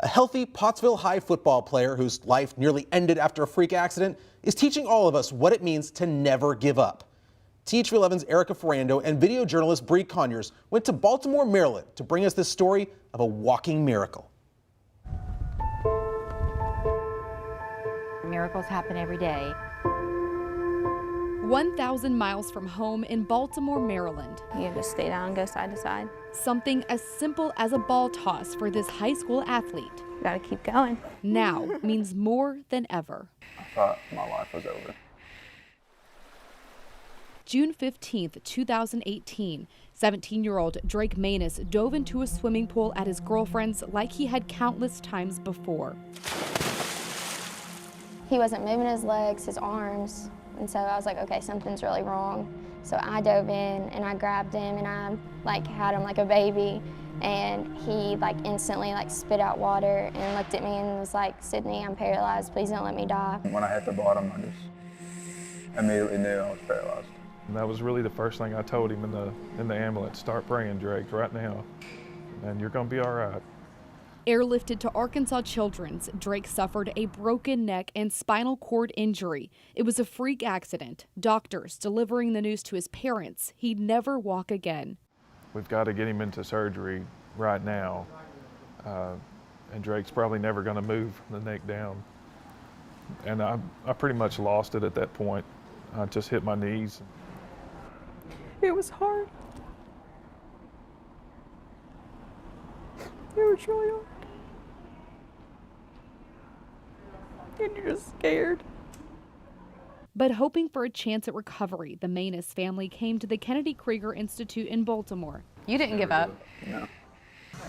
A healthy Pottsville High football player whose life nearly ended after a freak accident is teaching all of us what it means to never give up. TH11's Erica Ferrando and video journalist Bree Conyers went to Baltimore, Maryland to bring us this story of a walking miracle. Miracles happen every day. 1,000 miles from home in Baltimore, Maryland. You just stay down and go side to side. Something as simple as a ball toss for this high school athlete. Gotta keep going. Now means more than ever. I thought my life was over. June 15th, 2018, 17-year-old Drake Maness dove into a swimming pool at his girlfriend's like he had countless times before. He wasn't moving his legs, his arms, and so I was like, okay, something's really wrong. So I dove in and I grabbed him and I had him like a baby, and he instantly spit out water and looked at me and was like, "Sydney, I'm paralyzed, please don't let me die." When I hit the bottom, I just immediately knew I was paralyzed. And that was really the first thing I told him in the ambulance. Start praying, Drake, right now, and you're gonna be all right. Airlifted to Arkansas Children's, Drake suffered a broken neck and spinal cord injury. It was a freak accident. Doctors delivering the news to his parents he'd never walk again. We've got to get him into surgery right now, and Drake's probably never going to move the neck down. And I pretty much lost it at that point. I just hit my knees. It was hard. It was really hard. And you're just scared. But hoping for a chance at recovery, the Maness family came to the Kennedy Krieger Institute in Baltimore. You didn't give up. No.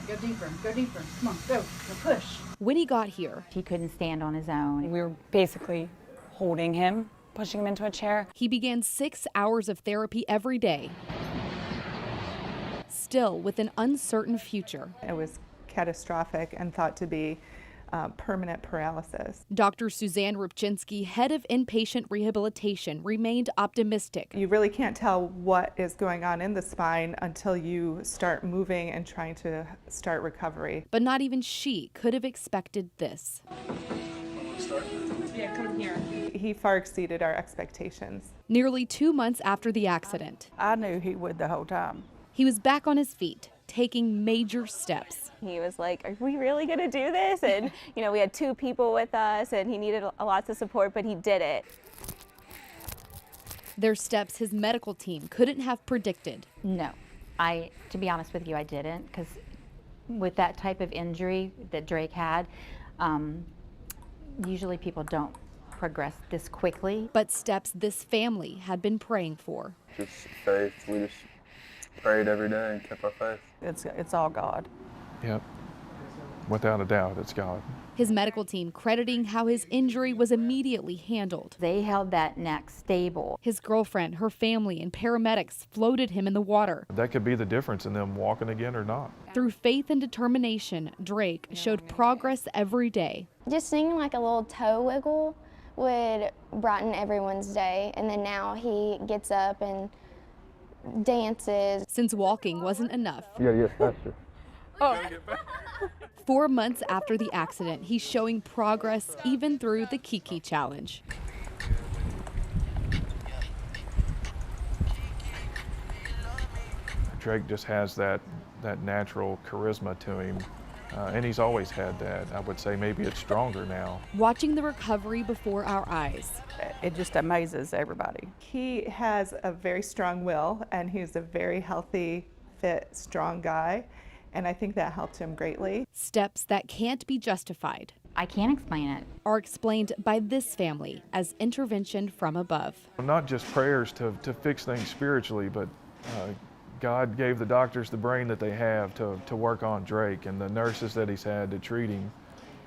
Go deeper, go deeper. Come on, go push. When he got here, He couldn't stand on his own. We were basically holding him, pushing him into a chair. he began 6 hours of therapy every day, still with an uncertain future. It was catastrophic and thought to be permanent paralysis. Dr. Suzanne Rupczynski, head of inpatient rehabilitation, remained optimistic. You really can't tell what is going on in the spine until you start moving and trying to start recovery. But not even she could have expected this. Yeah, come here. He far exceeded our expectations. Nearly 2 months after the accident, I knew he would the whole time. he was back on his feet, taking major steps. He was like, "Are we really gonna do this?" And we had 2 people with us, and he needed a lot of support, but he did it. Their steps his medical team couldn't have predicted. No, to be honest with you, I didn't, because with that type of injury that Drake had, usually people don't progress this quickly. But steps this family had been praying for. Just faith. We just prayed every day and kept our faith. It's all God. Yep, without a doubt, it's God. His medical team crediting how his injury was immediately handled. They held that neck stable. His girlfriend, her family, and paramedics floated him in the water. That could be the difference in them walking again or not. Through faith and determination, Drake showed progress every day. Just seeing a little toe wiggle would brighten everyone's day, and then now he gets up and dances. Since walking wasn't enough, You gotta get faster. 4 months after the accident, he's showing progress even through the Kiki Challenge. Drake just has that natural charisma to him, and he's always had that. I would say maybe it's stronger now. Watching the recovery before our eyes, It just amazes everybody. He has a very strong will, and he's a very healthy, fit, strong guy, and I think that helped him greatly. steps that can't be justified I can't explain it. are explained by this family as intervention from above. Not just prayers to fix things spiritually, but God gave the doctors the brain that they have to work on Drake, and the nurses that he's had to treat him,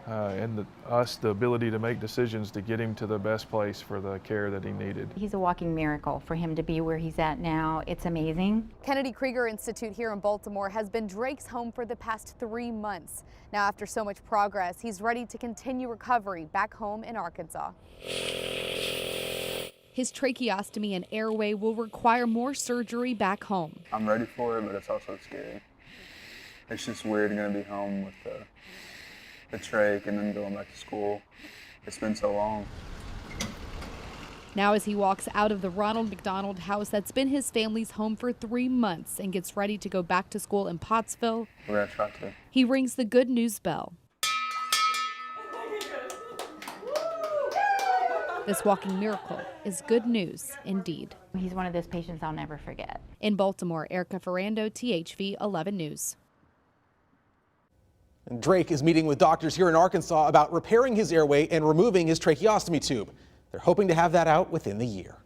and us the ability to make decisions to get him to the best place for the care that he needed. He's a walking miracle. For him to be where he's at now, it's amazing. Kennedy Krieger Institute here in Baltimore has been Drake's home for the past 3 months. Now, after so much progress, he's ready to continue recovery back home in Arkansas. His tracheostomy and airway will require more surgery back home. I'm ready for it, but it's also scary. It's just weird going to be home with the trach and then going back to school. It's been so long. Now as he walks out of the Ronald McDonald house that's been his family's home for 3 months and gets ready to go back to school in Pottsville, We're going to try to. he rings the good news bell. This walking miracle is good news indeed. He's one of those patients I'll never forget. In Baltimore, Erica Ferrando, THV 11 News. And Drake is meeting with doctors here in Arkansas about repairing his airway and removing his tracheostomy tube. They're hoping to have that out within the year.